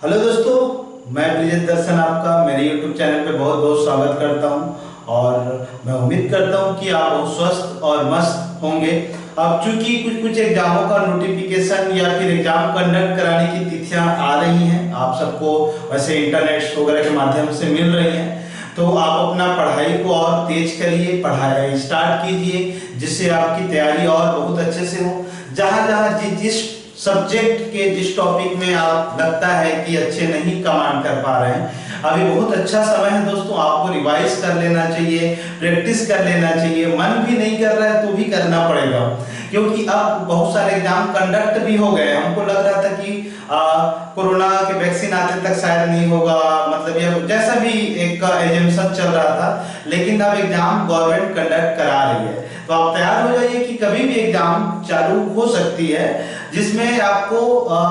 Hello दोस्तों, मैं ब्रिजेश दर्शन आपका मेरे YouTube चैनल पे बहुत बहुत स्वागत करता हूं और मैं उम्मीद करता हूं कि आप बहुत स्वस्थ और मस्त होंगे। अब चूंकि कुछ एग्जामों का नोटिफिकेशन या फिर एग्जाम कंडक्ट कराने की तिथियां आ रही हैं, आप सबको वैसे इंटरनेट वगैरह के माध्यम से मिल रही हैं, तो आप अपना पढ़ाई को और तेज करिए, पढ़ाई स्टार्ट कीजिए जिससे आपकी तैयारी और बहुत अच्छे से हो। जहाँ जहाँ जिस सब्जेक्ट के जिस टॉपिक में आप लगता है कि अच्छे नहीं कमांड कर पा रहे हैं, अभी बहुत अच्छा समय है दोस्तों, आपको रिवाइज कर लेना चाहिए, प्रैक्टिस कर लेना चाहिए। मन भी नहीं कर रहा है तो भी करना पड़ेगा, क्योंकि अब बहुत सारे एग्जाम कंडक्ट भी हो गए। हमको लग रहा था कि कोरोना के वैक्सीन आते तक शायद नहीं होगा, मतलब ये जैसा भी एक एजम्पशन चल रहा था, लेकिन अब एग्जाम गवर्नमेंट कंडक्ट करा रही है, तो आप तैयार हो जाइए कि कभी भी एग्जाम चालू हो सकती है जिसमें आपको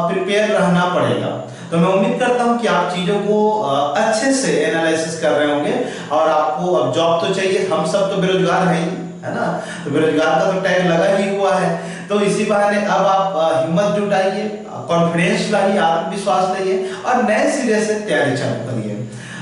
प्रिपेयर रहना पड़ेगा। तो मैं उम्मीद करता हूं कि आप चीजों को अच्छे से एनालिसिस कर रहे होंगे और आपको अब जॉब तो चाहिए। हम सब तो बेरोजगार हैं, है ना, तो बेरोजगार का तो टैग लगा ही हुआ है। तो इसी बहाने अब आप हिम्मत जुटाइए, कॉन्फिडेंस लाइए, आत्मविश्वास लाइए और नए सिरे से तैयारी चालू करिए।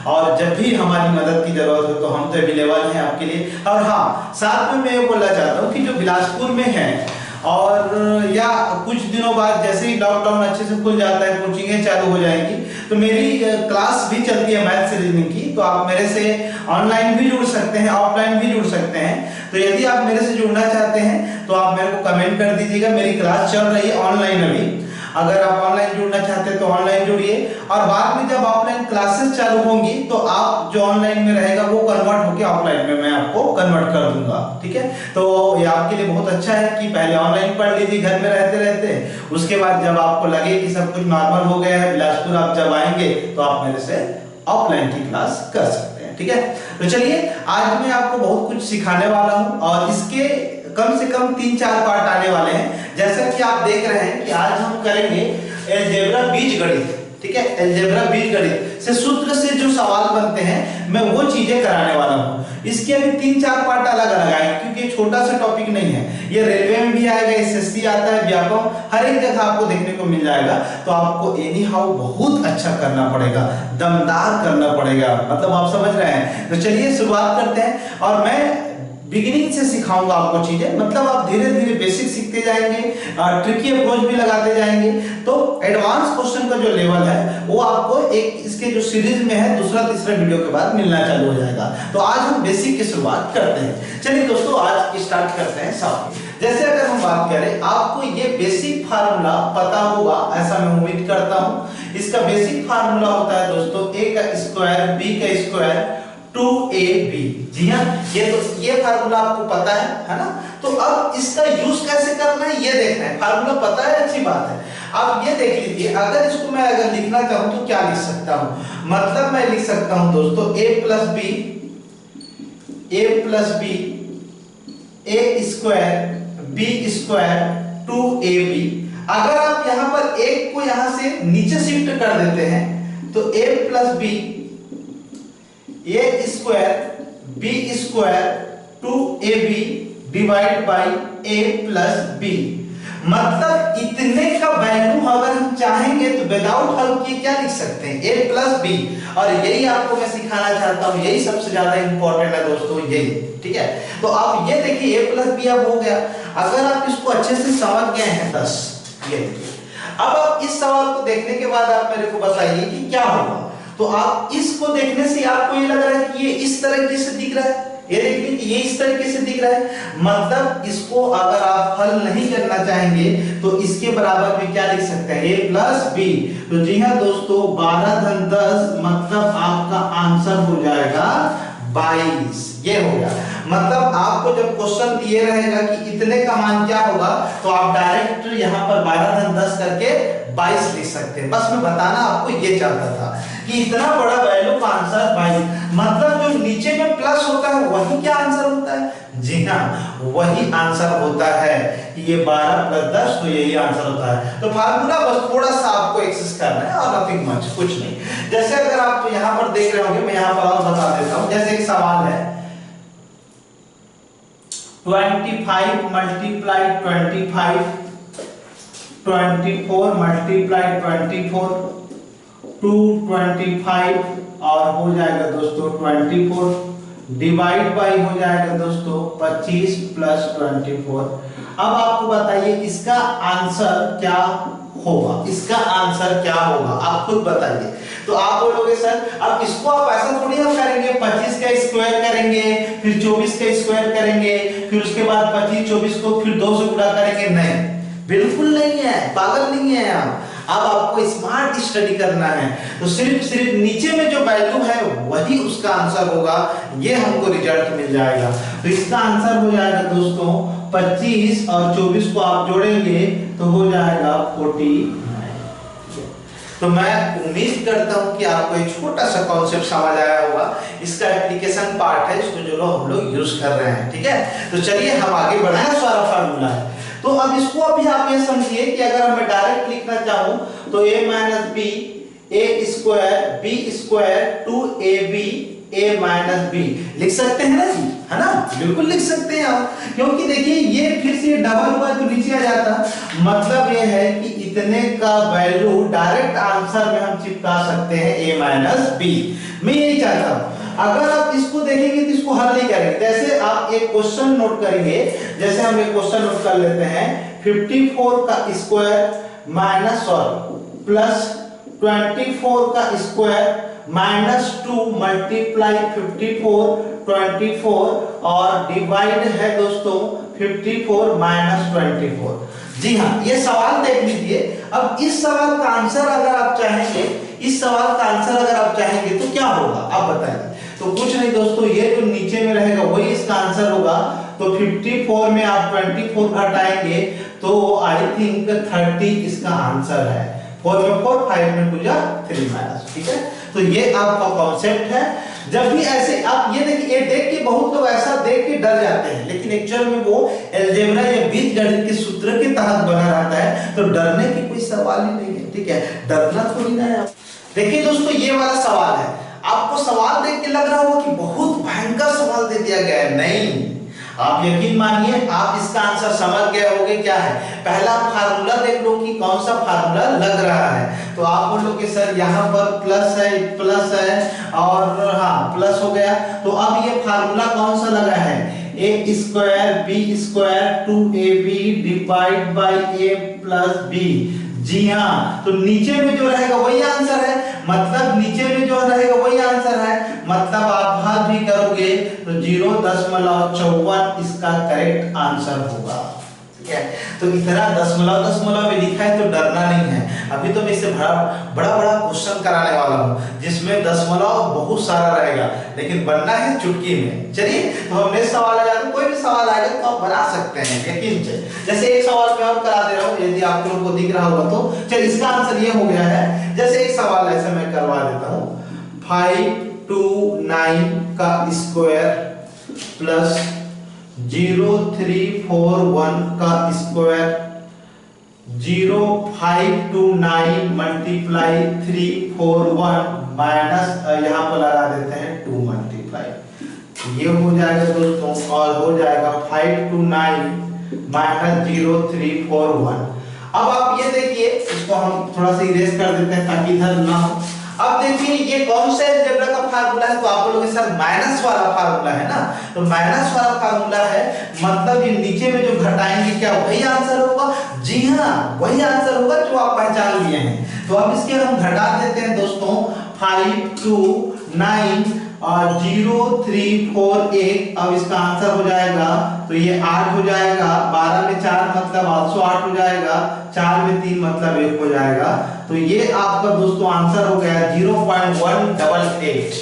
और जब भी हमारी मदद की जरूरत हो तो हम तो अवेलेबल हैं आपके लिए। और हाँ, साथ में मैं बोलना चाहता हूँ कि जो बिलासपुर में है और या कुछ दिनों बाद जैसे ही लॉकडाउन अच्छे से खुल जाता है, कोचिंगें चालू हो जाएंगी, तो मेरी क्लास भी चलती है मैथ से रीजनिंग की, तो आप मेरे से ऑनलाइन भी जुड़ सकते हैं, ऑफलाइन भी जुड़ सकते हैं। तो यदि आप मेरे से जुड़ना चाहते हैं तो आप मेरे को कमेंट कर दीजिएगा। मेरी क्लास चल रही है ऑनलाइन अभी, अगर आप ऑनलाइन जुड़ना चाहते हैं तो ऑनलाइन जुड़िए, और बाद में जब ऑफलाइन क्लासेस चालू होंगी तो आप जो ऑनलाइन में रहेगा वो कन्वर्ट होकर ऑफलाइन में मैं आपको कन्वर्ट कर दूंगा, ठीक है। तो ये आपके लिए बहुत अच्छा है कि पहले ऑनलाइन पढ़ लीजिए घर में रहते रहते, उसके बाद जब आपको लगे कि सब कुछ नॉर्मल हो गया है, बिलासपुर आप जब आएंगे तो आप मेरे से ऑफलाइन की क्लास कर सकते हैं, ठीक है। तो चलिए, आज मैं आपको बहुत कुछ सिखाने वाला हूँ और इसके कम से कम 3-4 पार्ट आने वाले हैं। जैसा कि आप देख रहे हैं कि आज हम करेंगे अलजेब्रा बीजगणित, ठीक है। अलजेब्रा बीजगणित से सूत्र से जो सवाल बनते हैं मैं वो चीजें कराने वाला हूँ। इसके अभी 3-4 पार्ट अलग अलग आएंगे, क्योंकि ये छोटा सा टॉपिक नहीं है, ये रेलवे में भी आएगा, एसएससी आता है, व्यापक हर एक जगह आपको देखने को मिल जाएगा। तो आपको एनी हाउ बहुत अच्छा करना पड़ेगा, दमदार करना पड़ेगा, मतलब आप समझ रहे हैं। तो चलिए शुरुआत करते हैं और मैं बिगिनिंग से सिखाऊंगा आपको चीजें, मतलब आप धीरे धीरे बेसिक सीखते जाएंगे, ट्रिकी अप्रोच भी लगाते जाएंगे, तो एडवांस क्वेश्चन का जो लेवल है वो आपको एक इसके जो सीरीज में है दूसरा तीसरा वीडियो के बाद मिलना चालू हो जाएगा। तो आज हम बेसिक की शुरुआत करते हैं। चलिए दोस्तों, आज स्टार्ट करते हैं साथ। जैसे अगर हम बात करें, आपको ये बेसिक फार्मूला पता होगा ऐसा मैं उम्मीद करता हूं। इसका बेसिक फार्मूला होता है दोस्तों a का स्क्वायर b का स्क्वायर 2ab। जी हाँ, ये फार्मूला आपको पता है ना। तो अब इसका यूज कैसे करना है ये देखना है। फार्मूला पता है, अच्छी बात है। अब ये देख लीजिए, अगर इसको मैं अगर लिखना चाहूं तो क्या लिख सकता हूं, मतलब मैं लिख सकता हूं दोस्तों a plus b a square b square 2ab। अगर आप यहां पर एक को यहां से नीचे शिफ्ट कर देते हैं तो a plus b a square b square 2ab divide by a plus b। मतलब इतने का वैल्यू अगर हम चाहेंगे तो विदाउट हल किए क्या लिख सकते हैं, a प्लस b। और यही आपको मैं सिखाना चाहता हूं, यही सबसे ज्यादा इंपॉर्टेंट है दोस्तों, यही, ठीक है। तो आप ये देखिए a प्लस b अब हो गया। अगर आप इसको अच्छे से समझ गए हैं 10, ये देखिए। अब आप इस सवाल को देखने के बाद आप मेरे को बताइए कि क्या होगा। तो आप इसको देखने से आपको ये लग रहा है कि ये इस तरीके से दिख रहा है, ये देखिए कि ये इस तरीके से दिख रहा है, मतलब इसको अगर आप हल नहीं करना चाहेंगे तो इसके बराबर में क्या लिख सकते हैं, a प्लस b। तो जी हाँ दोस्तों, 12 धन 10 मतलब आपका आंसर हो जाएगा 22। ये हो गया, मतलब आपको जब क्वेश्चन दिए रहेगा कि इतने का मान क्या होगा तो आप डायरेक्ट यहां पर 12 धन 10 करके 22 लिख सकते हैं। बस मैं बताना आपको ये चाहता था कि इतना बड़ा वैल्यू का आंसर 22, मतलब जो नीचे में प्लस होता है वही क्या आंसर होता है। जी हाँ, वही आंसर होता है कि ये 12 प्लस 10, तो यही आंसर होता है। तो फार्मूला बस थोड़ा सा आपको एक्सेस करना है और नथिंग मच, कुछ नहीं। जैसे अगर आप यहाँ पर देख रहे होंगे, मैं यहाँ पर और बता देता हूँ। जैसे एक सवाल है 25 मल्टीप्लाई 25, 24 मल्टीप्लाई 24, 225 और हो जाएगा दोस्तों 24 डिवाइड बाई हो जाएगा दोस्तों 25 प्लस 24। अब आपको बताइए इसका आंसर क्या होगा, इसका आंसर क्या होगा आप खुद बताइए। तो आप बोलोगे सर अब इसको आप ऐसा थोड़ी हम करेंगे, 25 का स्क्वायर करेंगे फिर 24 का स्क्वायर करेंगे फिर उसके बाद 25 24 को फिर 2 से गुणा करेंगे, नहीं बिल्कुल नहीं है, पागल नहीं है आप। अब आपको स्मार्ट स्टडी करना है तो सिर्फ नीचे में जो वैल्यू है वही उसका आंसर होगा, ये हमको रिजल्ट मिल जाएगा। तो इसका आंसर हो जाएगा दोस्तों 25 और 24 को आप जोड़ेंगे तो हो जाएगा 49। तो मैं उम्मीद करता हूं कि आपको एक छोटा सा कॉन्सेप्ट समझ आया होगा, इसका एप्लीकेशन पार्ट है, इसको जो हम लोग यूज कर रहे हैं, ठीक है। तो चलिए हम आगे बढ़ाएं, सारा फार्मूला है। तो अब इसको अभी आप ये समझिए कि अगर मैं डायरेक्ट लिखना चाहूं तो a minus b a square B square 2ab a minus b लिख सकते हैं ना जी, है ना, बिल्कुल लिख सकते हैं आप, क्योंकि देखिए ये फिर से डबल हुआ तो नीचे आ जाता, मतलब ये है कि इतने का वैल्यू डायरेक्ट आंसर में हम चिपका सकते हैं a माइनस बी। मैं यही चाहता हूं अगर आप इसको देखेंगे तो इसको हल नहीं करेंगे। जैसे आप एक क्वेश्चन नोट करेंगे, जैसे हम एक क्वेश्चन नोट कर लेते हैं 54 का स्क्वायर माइनस प्लस 24 का स्क्वायर माइनस 2 मल्टीप्लाई 54 24 और डिवाइड है दोस्तों 54 माइनस 24। जी हाँ, ये सवाल देख लीजिए। अब इस सवाल का आंसर अगर आप चाहेंगे, इस सवाल का आंसर अगर आप चाहेंगे तो क्या होगा आप बताइए। तो कुछ नहीं दोस्तों, ये जो नीचे में रहेगा वही इसका आंसर होगा। तो 54 में आप 24 घटाएंगे तो आई थिंक 30 इसका आंसर है। 4 में 4 5 में 2 जा 3 माइनस, ठीक है। तो ये आपका कॉन्सेप्ट है। जब भी ऐसे आप ये देखिए, ये देख के बहुत लोग ऐसा देख के डर जाते हैं, लेकिन एक्चुअल में वो अलजेब्रा या बीजगणित के सूत्र के तहत बना रहता है, तो डरने की कोई सवाल ही नहीं है, ठीक है, डरना थोड़ी ना है। देखिए दोस्तों ये वाला सवाल है, आपको सवाल देख के लग रहा होगा कि बहुत भयंकर सवाल दे दिया गया है, नहीं, आप यकीन मानिए आप इसका आंसर समझ गए होंगे क्या है। पहला फार्मूला देख लो कि कौन सा फार्मूला लग रहा है। तो आप बोलोगे सर यहाँ पर प्लस है और हाँ प्लस हो गया, तो अब ये फार्मूला कौन सा लगा है, A square B square 2ab divide by a plus B. जी हाँ, तो नीचे में जो रहेगा वही आंसर है, मतलब नीचे में जो रहेगा वही आंसर है, मतलब आप भाग भी करोगे तो 0.54 इसका करेक्ट आंसर होगा, ठीक है। तो इतना दशमलव में लिखा है तो डरना नहीं है। अभी तो मैं इससे बड़ा क्वेश्चन कराने वाला हूँ जिसमें दशमलव बहुत सारा रहेगा, लेकिन बनना है चुटकी में। चलिए तो हम नेक्स्ट सवाल आ जाते हैं। कोई भी सवाल आएगा तो आप बना सकते हैं यकीन से। जैसे एक सवाल मैं और करा दे रहा हूँ, यदि आप लोगों को दिख रहा होगा तो चलिए इसका आंसर ये हो गया है। जैसे एक सवाल ऐसे मैं करवा देता हूँ 529 का स्क्वायर प्लस 0341 का स्क्वायर 0529 मल्टीप्लाई 341 माइनस यहाँ पर लगा देते हैं 2 मल्टीप्लाई, ये हो जाएगा दोस्तों, और हो जाएगा 529 माइनस 0341। अब आप ये देखिए, इसको हम थोड़ा सा इरेज कर देते हैं ताकि इधर ना हो। अब देखिए ये कौन सा अलजेब्रा का फार्मूला है, तो आप बोलोगे सर माइनस वाला फार्मूला है ना, तो माइनस वाला फार्मूला है, मतलब ये नीचे में जो घटाएंगे क्या वही आंसर होगा। जी हाँ, वही आंसर होगा जो आप पहचान लिए हैं। तो अब इसके हम घटा देते हैं दोस्तों 529 और 0348। अब इसका आंसर हो जाएगा तो ये 8 हो जाएगा, 12 में 4 मतलब 808 हो जाएगा, 4 में 3 मतलब 1 हो जाएगा। तो ये आपका दोस्तों आंसर हो गया 0.188,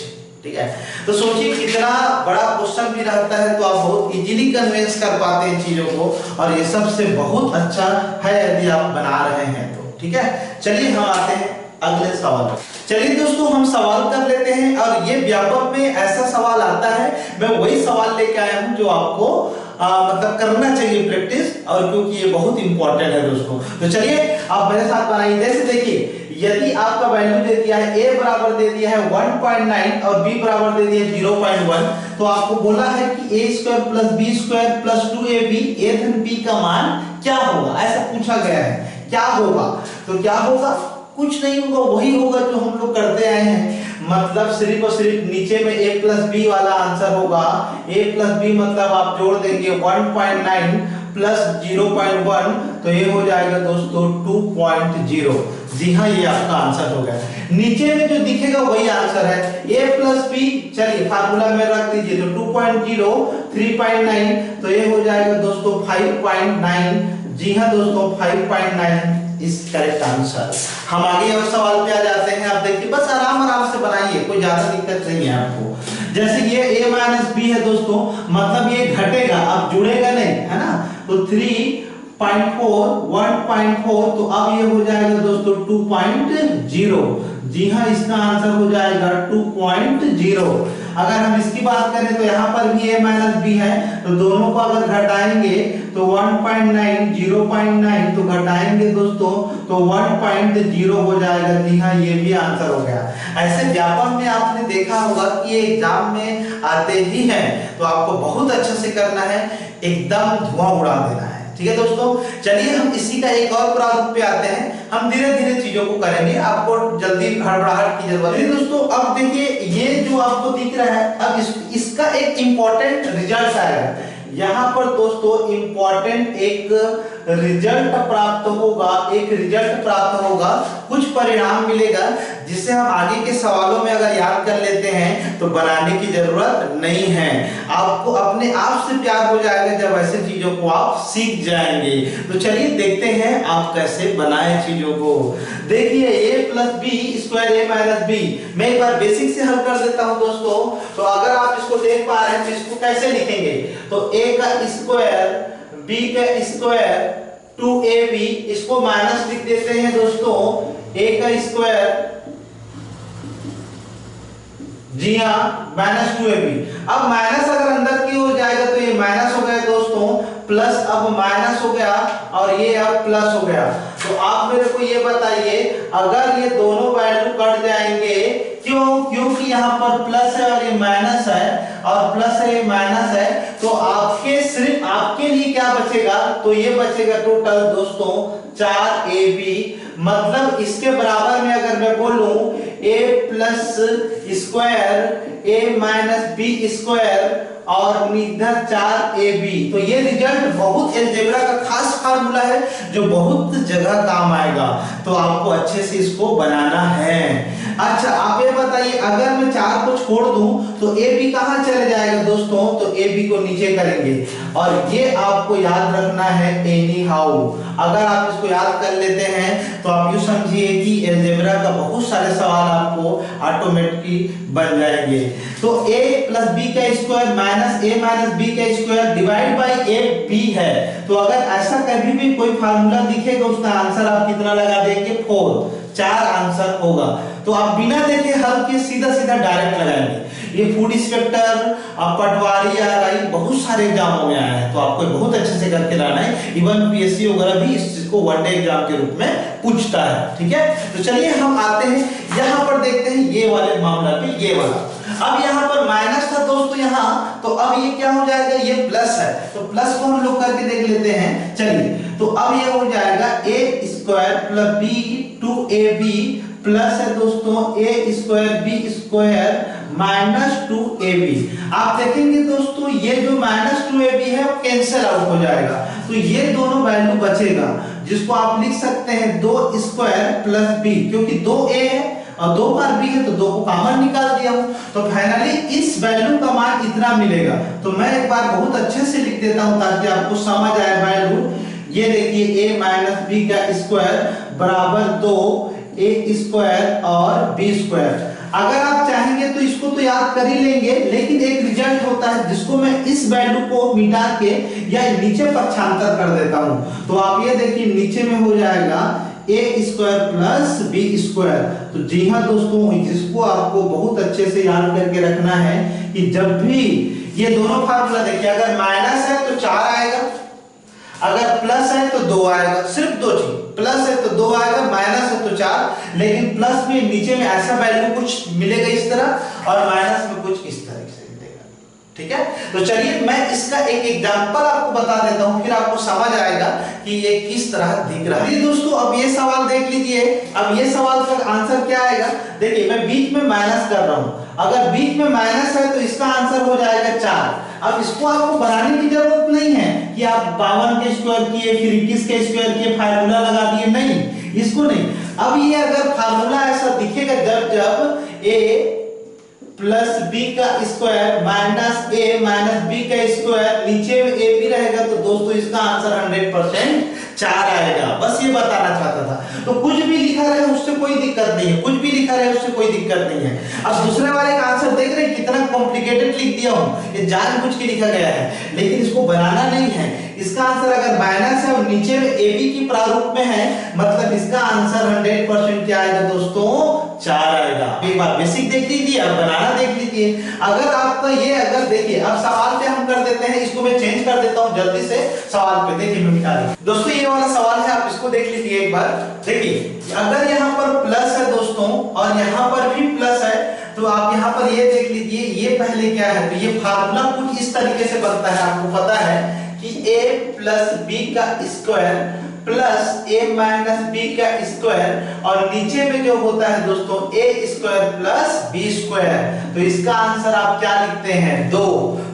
ठीक है। तो सोचिए कितना बड़ा क्वेश्चन भी रहता है तो आप बहुत इजीली कन्विंस कर पाते हैं चीजों को, और ये सबसे बहुत अच्छा है यदि आप बना रहे हैं तो, ठीक है। चलिए हम आते हैं अगले सवाल। चलिए दोस्तों हम सवाल कर लेते हैं, और ये व्यापक में ऐसा सवाल आता है, मैं वही सवाल लेके आया हूं जो आपको मतलब करना चाहिए प्रैक्टिस, और क्योंकि ये बहुत इंपॉर्टेंट है दोस्तों। तो चलिए आप मेरे साथ बनाइए। जैसे देखिए यदि आपका वैल्यू दे दिया है a बराबर दे दिया है 1.9 और b बराबर दे दिया है 0.1, तो आपको बोला है कि a square plus b square plus 2ab a धन b का मान क्या होगा, ऐसा पूछा गया है। क्या होगा, तो क्या होगा कुछ नहीं होगा, वही होगा जो हम लोग करते आए हैं। मतलब सिर्फ और सिर्फ नीचे में a प्लस बी वाला आंसर होगा। a प्लस बी मतलब आप जोड़ देंगे 1.9 प्लस 0.1, तो ये हो जाएगा दोस्तों 2.0। जी हाँ, ये आपका आंसर हो गया। नीचे में जो दिखेगा वही आंसर है। a प्लस बी, चलिए फार्मूला में रख दीजिए, तो 2.0 3.9, तो ये हो जाएगा दोस्तों 5.9। जी हाँ दोस्तों, 5.9 इस करेक्ट आंसर। हम आगे और सवाल पे आ जाते हैं। आप देखिए, बस आराम आराम से बनाइए, कोई ज्यादा दिक्कत नहीं है आपको। जैसे ये a माइनस बी है दोस्तों, मतलब ये घटेगा, अब जुड़ेगा नहीं, है ना। तो 3.4 1.4, तो अब ये हो जाएगा दोस्तों 2.0। जी हाँ, इसका आंसर हो जाएगा 2.0। अगर हम इसकी बात करें तो यहाँ पर भी a माइनस बी है, तो दोनों को अगर घटाएंगे तो 1.9 0.9, तो घटाएंगे दोस्तों तो 1.0 हो जाएगा। जी हाँ, ये भी आंसर हो गया। ऐसे व्यापक में आपने देखा होगा कि ये एग्जाम में आते ही हैं, तो आपको बहुत अच्छे से करना है, एकदम धुआं उड़ा देना है। ठीक है दोस्तों, चलिए हम इसी का एक और प्रारूप पे आते हैं। हम धीरे धीरे चीजों को करेंगे, आपको जल्दी हड़बड़ाहट की जरूरत नहीं दोस्तों। अब देखिए, ये जो आपको दिख रहा है, अब इसका एक इंपॉर्टेंट रिजल्ट आएगा यहाँ पर दोस्तों। इंपॉर्टेंट एक रिजल्ट प्राप्त होगा, कुछ परिणाम मिलेगा, जिससे हम आगे के सवालों में अगर याद कर लेते हैं तो बनाने की जरूरत नहीं है। आपको अपने आप से प्यार हो जाएगा जब ऐसे चीजों को आप सीख जाएंगे। तो चलिए देखते हैं आप कैसे बनाए चीजों को। देखिए, a plus b square a minus b, मैं एक बार बेसिक से हल कर देता हूं दोस्तों। तो अगर आप इसको देख पा रहे हैं तो इसको कैसे लिखेंगे, तो a का स्क्वायर b का स्क्वायर 2ab, इसको माइनस लिख देते हैं दोस्तों a का स्क्वायर, जी हाँ माइनस 2ab। अब माइनस अगर अंदर की हो जाएगा तो ये माइनस हो गया दोस्तों, प्लस अब माइनस हो गया और ये अब प्लस हो गया। तो आप मेरे को ये बताइए, अगर ये दोनों वैल्यू कट जाएंगे, क्यों? क्योंकि यहाँ पर प्लस है और ये माइनस है, और प्लस है ये माइनस है, तो आपके सिर्फ आपके लिए क्या बचेगा, तो ये बचेगा टोटल दोस्तों 4ab। मतलब इसके बराबर में अगर मैं बोलूं a plus square a minus b square और इधर 4ab, तो ये रिजल्ट बहुत अलजेब्रा का खास फार्मूला है जो बहुत जगह काम आएगा। तो आपको अच्छे से इसको बनाना है। अच्छा, आप ये बताइए, अगर मैं 4 को छोड़ दूं तो ab कहां चले जाएगा दोस्तों, तो ab को नीचे करेंगे, और ये आपको याद रखना है एनी हाउ। अगर आप इसको याद कर लेते हैं तो आप यूं समझिए कि अलजेब्रा का बहुत सारे सवाल आपको ऑटोमेटिकली बन जाएंगे। तो a प्लस बी का square minus a minus B का square divide by a b है। तो अगर ऐसा कभी भी कोई फार्मूला दिखेगा, उसका आंसर आप कितना लगा देंगे, 4 आंसर होगा। तो आप बिना देखे हल के सीधा सीधा डायरेक्ट लगाएंगे। ये फूड इंस्पेक्टर, पटवारी आ रही, बहुत सारे एग्जामों में आया है, तो आपको बहुत अच्छे से करके लाना है। इवन पीएससी वगैरह भी इस चीज को वन डे एग्जाम के रूप में पूछता है। ठीक है, तो चलिए हम आते हैं यहाँ पर, देखते हैं ये वाले मामला पे, ये वाला। अब यहाँ पर माइनस था दोस्तों यहाँ, तो अब ये क्या हो जाएगा, ये प्लस है, तो प्लस को हम लोग करके देख लेते हैं। चलिए, तो अब ये हो जाएगा a square plus b 2ab plus है दोस्तों a square b square minus 2ab। आप देखेंगे दोस्तों, ये जो माइनस 2ab है वो कैंसिल आउट हो जाएगा, तो ये दोनों वैल्यू बचेगा, जिसको आप लिख सकते हैं 2 स्क्वायर प्लस b, क्योंकि 2a है और 2 बार b है तो 2 को कॉमन निकाल दिया हूं, तो फाइनली इस वैल्यू का मान इतना मिलेगा। तो मैं एक बार बहुत अच्छे से लिख देता हूं ताकि आपको समझ आए वैल्यू। ये देखिए a माइनस बी का स्क्वायर बराबर 2a स्क्वायर और b स्क्वायर। अगर आप चाहेंगे तो इसको तो याद कर ही लेंगे, लेकिन एक रिजल्ट होता है जिसको मैं इस वैल्यू को मिटा के या नीचे पक्षांतर कर देता हूं। तो आप ये देखिए, नीचे में हो जाएगा a square plus b square. तो जी हाँ दोस्तों, जिसको आपको बहुत अच्छे से याद करके रखना है कि जब भी ये दोनों फार्मूला देखिए, अगर माइनस है तो 4 आएगा, अगर प्लस है तो 2 आएगा। सिर्फ 2 चीज, प्लस है तो 2 आएगा, माइनस है तो 4। लेकिन प्लस में नीचे में ऐसा वैल्यू कुछ मिलेगा इस तरह, और माइनस में कुछ इस तरह से मिलेगा। ठीक है। तो चलिए मैं इसका एक एग्जांपल आपको बता देता हूं, फिर आपको समझ आएगा कि ये किस तरह दिख रहा है। दोस्तों अब ये सवाल देख लीजिए, अब ये सवाल का आंसर क्या आएगा। देखिए मैं बीच में माइनस कर रहा हूं, अगर बीच में माइनस है तो इसका आंसर हो जाएगा 4। अब इसको आपको बनाने की जरूरत नहीं है कि आप 52 के स्क्वायर किए फिर 21 के स्क्वायर किए फार्मूला लगा दिए, नहीं, इसको नहीं। अब ये अगर फार्मूला ऐसा दिखेगा जब a प्लस बी का स्क्वायर माइनस ए माइनस बी का स्क्वायर, नीचे में ए भी रहेगा, तो दोस्तों इसका आंसर 100% 4 आएगा। बस ये बताना चाहता था। तो कुछ भी लिखा रहे उससे कोई दिक्कत नहीं है, कुछ भी लिखा रहे उससे कोई दिक्कत नहीं है। अब दूसरे वाले का आंसर देख रहे हैं कितना कॉम्प्लिकेटेड लिख दिया हूं, ये जानबूझ के लिखा गया है, लेकिन इसको बनाना नहीं है। इसका आंसर अगर माइनस है और नीचे में ए बी की प्रारूप में है, मतलब इसका आंसर 100% क्या आएगा दोस्तों, 4 आएगा। एक बार बेसिक देख लीजिए, अब बनाना देख लीजिए। अगर आपका ये अगर देखिए, अब सवाल पे हम कर देते हैं, इसको मैं चेंज कर देता हूं जल्दी से सवाल पे। देखिए मैं मिटा दूं दोस्तों, ये वाला सवाल है, आप इसको देख लीजिए एक बार। देखिए अगर यहाँ पर प्लस है दोस्तों और यहाँ पर भी प्लस है, तो आप यहाँ पर ये देख लीजिए, ये पहले क्या है, तो ये फार्मूला कुछ इस तरीके से बनता है। आपको पता है कि a प्लस बी का स्क्वायर प्लस ए माइनस बी का स्क्वायर, और नीचे में जो होता है दोस्तों ए स्क्वायर प्लस बी स्क्वायर। तो इसका आंसर आप क्या लिखते हैं, 2।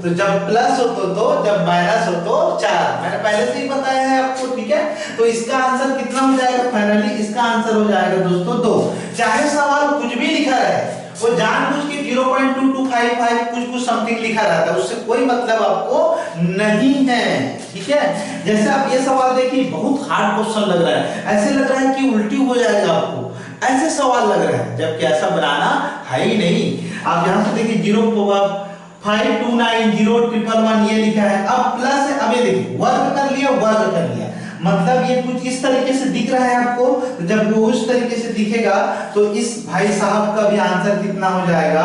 तो जब प्लस हो तो 2, जब माइनस हो तो 4। मैंने पहले से ही बताया है आपको, ठीक है। तो इसका आंसर कितना हो जाएगा, फाइनली इसका आंसर हो जाएगा दोस्तों 2। चाहे सवाल कुछ भी लिखा रहे, वो जानबूझ के 0.2255 कुछ समथिंग लिखा रहता है, उससे कोई मतलब आपको नहीं है, ठीक है। जैसे आप ये सवाल देखिए, बहुत हार्ड क्वेश्चन लग रहा है, ऐसे लग रहा है कि उल्टी हो जाएगा आपको, ऐसे सवाल लग रहा है, जबकि ऐसा बनाना है ही नहीं। आप यहां से देखिए 0.52901111 ये लिखा है, अब प्लस है, अब ये देखिए वर्ग कर लिया, वर्ग कर लिया, मतलब ये कुछ इस तरीके से दिख रहा है आपको। तो जब वो उस तरीके से दिखेगा तो इस भाई साहब का भी आंसर कितना हो जाएगा,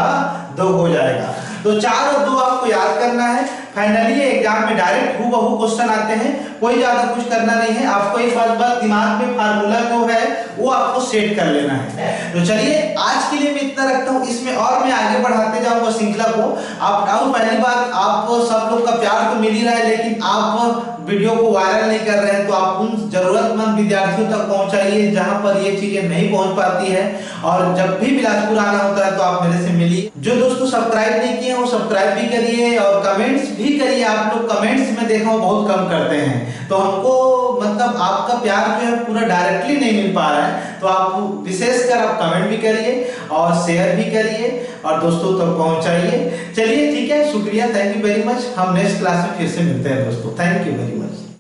2 हो जाएगा। तो 4 और 2 आपको याद करना है। फाइनली एग्जाम में डायरेक्ट हूबहू क्वेश्चन आते हैं, कोई ज्यादा कुछ करना नहीं है। आपको एक बात बस दिमाग में फार्मूला जो है वो आपको सेट कर लेना है। तो चलिए आज के लिए मैं इतना रखता हूँ, इसमें और मैं आगे बढ़ाते जाऊंगा श्रृंखला को। आप पहली बात, आप सब लोग का प्यार तो मिल ही रहा है, लेकिन आप वीडियो को वायरल नहीं कर रहे हैं, तो आप उन जरूरतमंद विद्यार्थियों तक पहुंचाइए जहां पर ये चीजें नहीं पहुंच पाती है। और जब भी बिलासपुर आना होता है तो आप मेरे से मिलिए। जो दोस्तों सब्सक्राइब नहीं किए वो सब्सक्राइब भी करिए और कमेंट्स भी करिए। आप लोग कमेंट्स में देखा बहुत कम करते हैं, तो हमको मतलब आपका प्यार जो है पूरा डायरेक्टली नहीं मिल पा रहा है। तो आप विशेषकर आप कमेंट भी करिए और शेयर भी करिए और दोस्तों तक पहुंचाइए। चलिए ठीक है, शुक्रिया, थैंक यू वेरी मच। हम नेक्स्ट क्लास में फिर से मिलते हैं दोस्तों, थैंक यू वेरी मच।